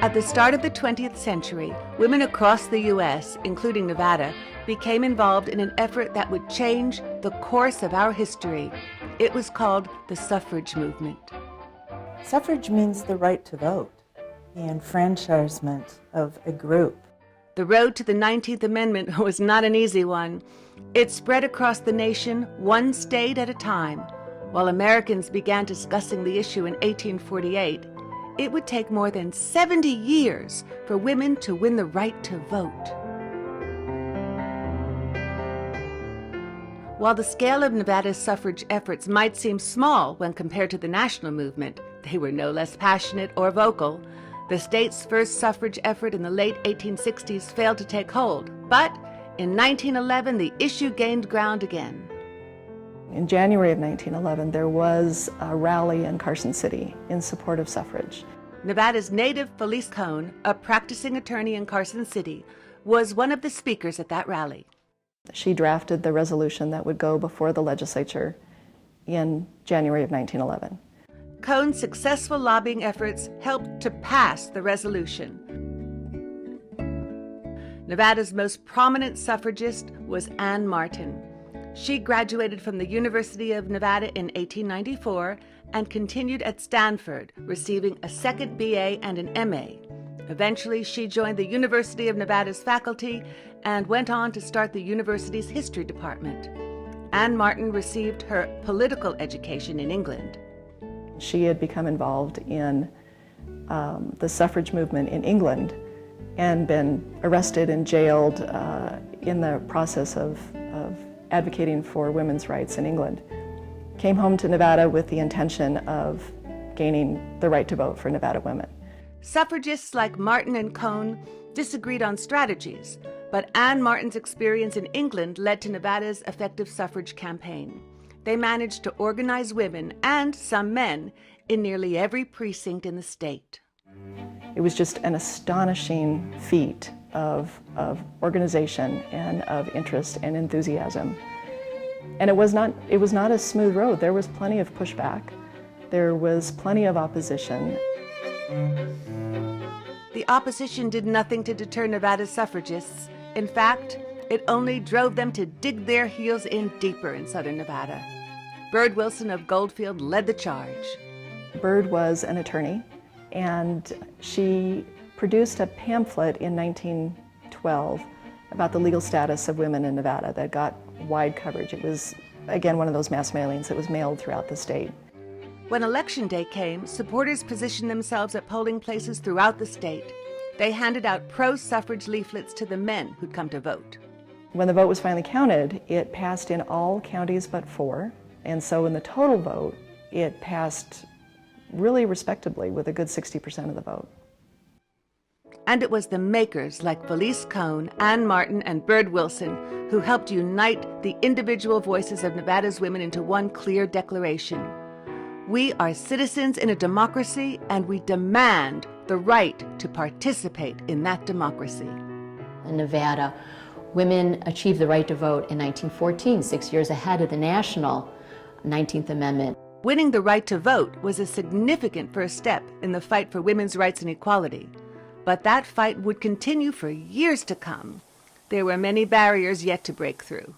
At the start of the 20th century, women across the U.S., including Nevada, became involved in an effort that would change the course of our history. It was called the Suffrage Movement. Suffrage means the right to vote, the enfranchisement of a group. The road to the 19th Amendment was not an easy one. It spread across the nation, one state at a time. While Americans began discussing the issue in 1848, it would take more than 70 years for women to win the right to vote. While the scale of Nevada's suffrage efforts might seem small when compared to the national movement, they were no less passionate or vocal. The state's first suffrage effort in the late 1860s failed to take hold, but in 1911 the issue gained ground again. In January of 1911, there was a rally in Carson City in support of suffrage. Nevada's native Felice Cohn, a practicing attorney in Carson City, was one of the speakers at that rally. She drafted the resolution that would go before the legislature in January of 1911. Cohn's successful lobbying efforts helped to pass the resolution. Nevada's most prominent suffragist was Anne Martin. She graduated from the University of Nevada in 1894 and continued at Stanford, receiving a second BA and an MA. Eventually, she joined the University of Nevada's faculty and went on to start the university's history department. Anne Martin received her political education in England. She had become involved in the suffrage movement in England and been arrested and jailed in the process of advocating for women's rights in England. Came home to Nevada with the intention of gaining the right to vote for Nevada women. Suffragists like Martin and Cohn disagreed on strategies, but Anne Martin's experience in England led to Nevada's effective suffrage campaign. They managed to organize women and some men in nearly every precinct in the state. It was just an astonishing feat of organization and of interest and enthusiasm. And it was not a smooth road. There was plenty of pushback. There was plenty of opposition. The opposition did nothing to deter Nevada's suffragists. In fact, it only drove them to dig their heels in deeper in southern Nevada. Bird Wilson of Goldfield led the charge. Bird was an attorney, and she produced a pamphlet in 1912 about the legal status of women in Nevada that got wide coverage. It was, again, one of those mass mailings that was mailed throughout the state. When Election Day came, supporters positioned themselves at polling places throughout the state. They handed out pro-suffrage leaflets to the men who'd come to vote. When the vote was finally counted, it passed in all counties but 4, and so in the total vote, it passed really respectably with a good 60% of the vote. And it was the makers like Felice Cohn, Anne Martin, and Bird Wilson who helped unite the individual voices of Nevada's women into one clear declaration. We are citizens in a democracy, and we demand the right to participate in that democracy. In Nevada, women achieved the right to vote in 1914, 6 years ahead of the national 19th Amendment. Winning the right to vote was a significant first step in the fight for women's rights and equality. But that fight would continue for years to come. There were many barriers yet to break through.